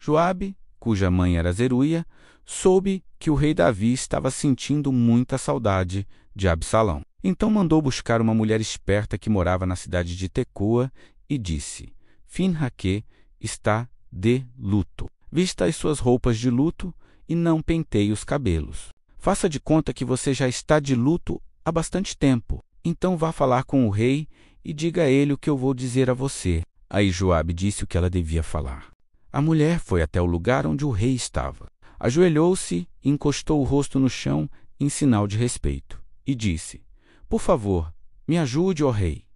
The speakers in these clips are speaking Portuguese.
Joabe, cuja mãe era Zeruia, soube que o rei Davi estava sentindo muita saudade de Absalão. Então mandou buscar uma mulher esperta que morava na cidade de Tecoa e disse: Finhaque está de luto. Vista as suas roupas de luto e não penteie os cabelos. Faça de conta que você já está de luto há bastante tempo. Então vá falar com o rei e diga a ele o que eu vou dizer a você. Aí Joabe disse o que ela devia falar. A mulher foi até o lugar onde o rei estava. Ajoelhou-se e encostou o rosto no chão em sinal de respeito. E disse: Por favor, me ajude, ó rei.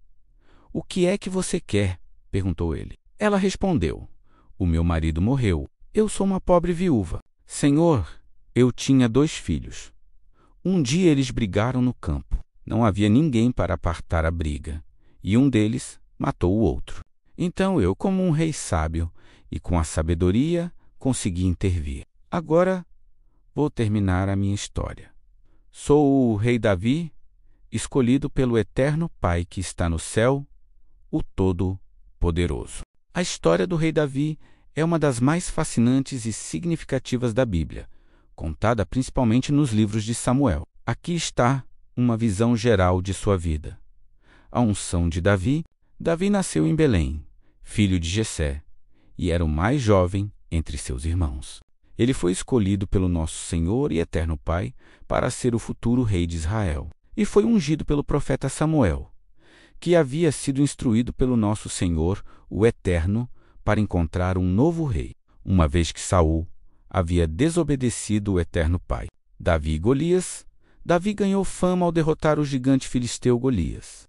O que é que você quer? Perguntou ele. Ela respondeu: O meu marido morreu. Eu sou uma pobre viúva. Senhor, eu tinha 2 filhos. Um dia eles brigaram no campo. Não havia ninguém para apartar a briga, e um deles matou o outro. Então eu, como um rei sábio e com a sabedoria, consegui intervir. Agora vou terminar a minha história. Sou o rei Davi, escolhido pelo eterno Pai que está no céu, o Todo-Poderoso. A história do rei Davi é uma das mais fascinantes e significativas da Bíblia, contada principalmente nos livros de Samuel. Aqui está uma visão geral de sua vida. A unção de Davi. Davi nasceu em Belém, filho de Jessé, e era o mais jovem entre seus irmãos. Ele foi escolhido pelo nosso Senhor e eterno Pai para ser o futuro rei de Israel, e foi ungido pelo profeta Samuel, que havia sido instruído pelo nosso Senhor, o Eterno, para encontrar um novo rei, uma vez que Saul havia desobedecido o eterno Pai. Davi e Golias. Davi ganhou fama ao derrotar o gigante filisteu Golias.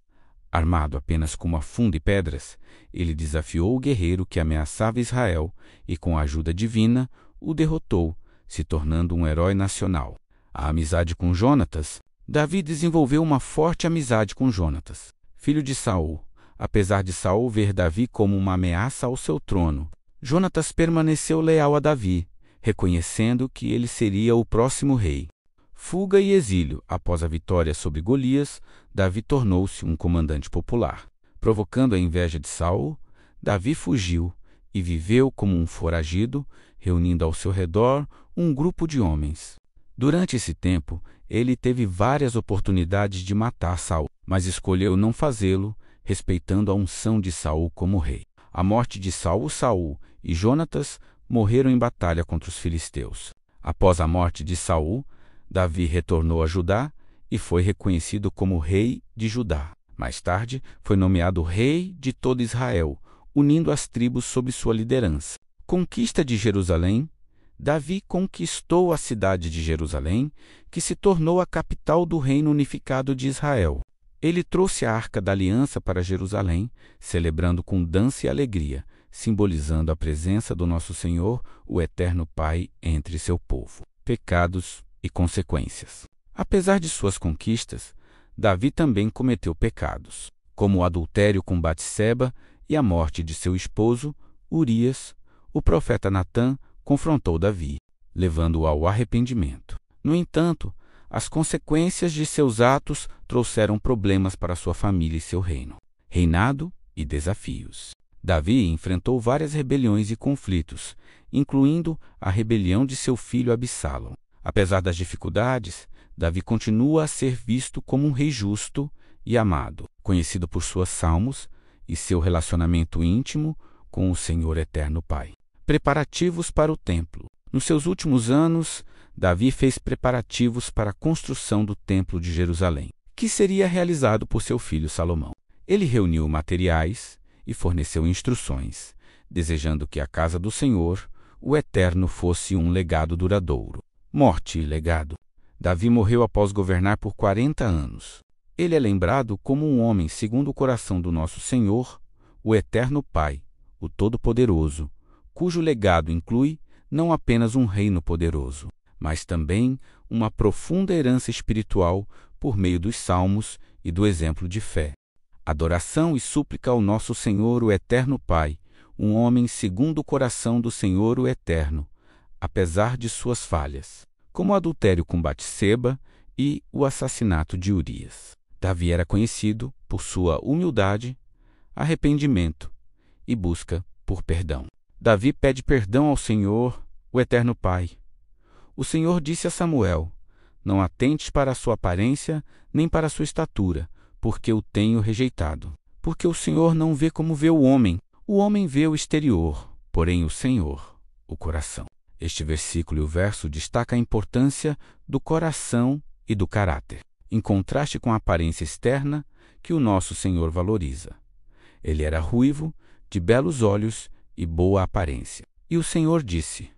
Armado apenas com uma funda e pedras, ele desafiou o guerreiro que ameaçava Israel e, com a ajuda divina, o derrotou, se tornando um herói nacional. A amizade com Jonatas. Davi desenvolveu uma forte amizade com Jonatas, filho de Saul. Apesar de Saul ver Davi como uma ameaça ao seu trono, Jonatas permaneceu leal a Davi, reconhecendo que ele seria o próximo rei. Fuga e exílio. Após a vitória sobre Golias, Davi tornou-se um comandante popular. Provocando a inveja de Saul, Davi fugiu e viveu como um foragido, reunindo ao seu redor um grupo de homens. Durante esse tempo, ele teve várias oportunidades de matar Saul, mas escolheu não fazê-lo, respeitando a unção de Saul como rei. A morte de Saul e Jonatas morreram em batalha contra os filisteus. Após a morte de Saul, Davi retornou a Judá e foi reconhecido como rei de Judá. Mais tarde, foi nomeado rei de todo Israel, unindo as tribos sob sua liderança. Conquista de Jerusalém. Davi conquistou a cidade de Jerusalém, que se tornou a capital do reino unificado de Israel. Ele trouxe a Arca da Aliança para Jerusalém, celebrando com dança e alegria, simbolizando a presença do nosso Senhor, o eterno Pai, entre seu povo. Pecados e consequências. Apesar de suas conquistas, Davi também cometeu pecados, como o adultério com Batseba e a morte de seu esposo, Urias. O profeta Natã confrontou Davi, levando-o ao arrependimento. No entanto, as consequências de seus atos trouxeram problemas para sua família e seu reino. Reinado e desafios. Davi enfrentou várias rebeliões e conflitos, incluindo a rebelião de seu filho Absalão. Apesar das dificuldades, Davi continua a ser visto como um rei justo e amado, conhecido por suas salmos e seu relacionamento íntimo com o Senhor Eterno Pai. Preparativos para o templo. Nos seus últimos anos, Davi fez preparativos para a construção do Templo de Jerusalém, que seria realizado por seu filho Salomão. Ele reuniu materiais e forneceu instruções, desejando que a casa do Senhor, o Eterno, fosse um legado duradouro. Morte e legado. Davi morreu após governar por 40 anos. Ele é lembrado como um homem segundo o coração do nosso Senhor, o Eterno Pai, o Todo-Poderoso, cujo legado inclui não apenas um reino poderoso, mas também uma profunda herança espiritual por meio dos salmos e do exemplo de fé. Adoração e súplica ao nosso Senhor, o Eterno Pai, um homem segundo o coração do Senhor, o Eterno, apesar de suas falhas, como o adultério com Batseba e o assassinato de Urias. Davi era conhecido por sua humildade, arrependimento e busca por perdão. Davi pede perdão ao Senhor, o Eterno Pai. O Senhor disse a Samuel: Não atentes para a sua aparência, nem para a sua estatura, porque o tenho rejeitado. Porque o Senhor não vê como vê o homem vê o exterior, porém o Senhor, o coração. Este versículo e o verso destaca a importância do coração e do caráter, em contraste com a aparência externa que o nosso Senhor valoriza. Ele era ruivo, de belos olhos e boa aparência. E o Senhor disse: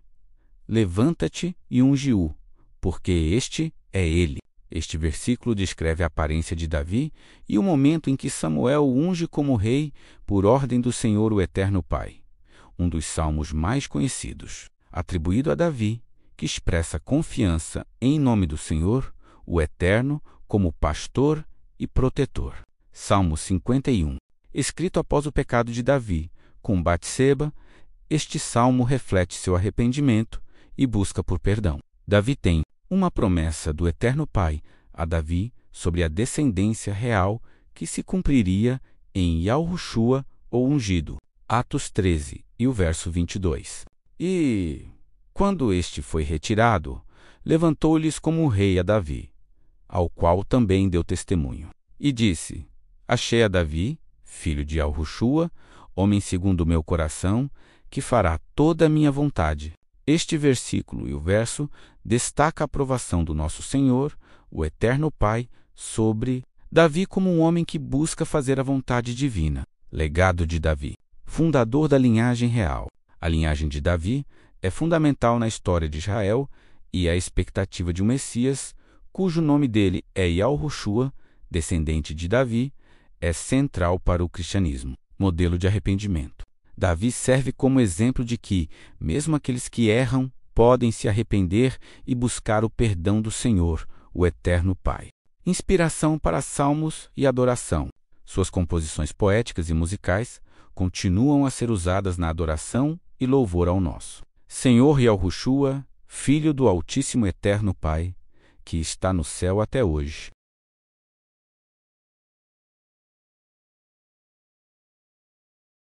Levanta-te e unge-o, porque este é ele. Este versículo descreve a aparência de Davi e o momento em que Samuel o unge como rei por ordem do Senhor, o Eterno Pai. Um dos salmos mais conhecidos, atribuído a Davi, que expressa confiança em nome do Senhor, o Eterno, como pastor e protetor. Salmo 51. Escrito após o pecado de Davi, com Batseba, este salmo reflete seu arrependimento e busca por perdão. Davi tem uma promessa do Eterno Pai a Davi sobre a descendência real que se cumpriria em Yahushua, ou ungido. Atos 13 e o verso 22. E, quando este foi retirado, levantou-lhes como rei a Davi, ao qual também deu testemunho. E disse: Achei a Davi, filho de Yahushua, homem segundo o meu coração, que fará toda a minha vontade. Este versículo e o verso destaca a aprovação do nosso Senhor, o Eterno Pai, sobre Davi como um homem que busca fazer a vontade divina. Legado de Davi, fundador da linhagem real. A linhagem de Davi é fundamental na história de Israel e a expectativa de um Messias, cujo nome dele é Yahushua, descendente de Davi, é central para o cristianismo. Modelo de arrependimento. Davi serve como exemplo de que, mesmo aqueles que erram, podem se arrepender e buscar o perdão do Senhor, o Eterno Pai. Inspiração para salmos e adoração. Suas composições poéticas e musicais continuam a ser usadas na adoração e louvor ao nosso Senhor Yahushua, Filho do Altíssimo Eterno Pai, que está no céu até hoje.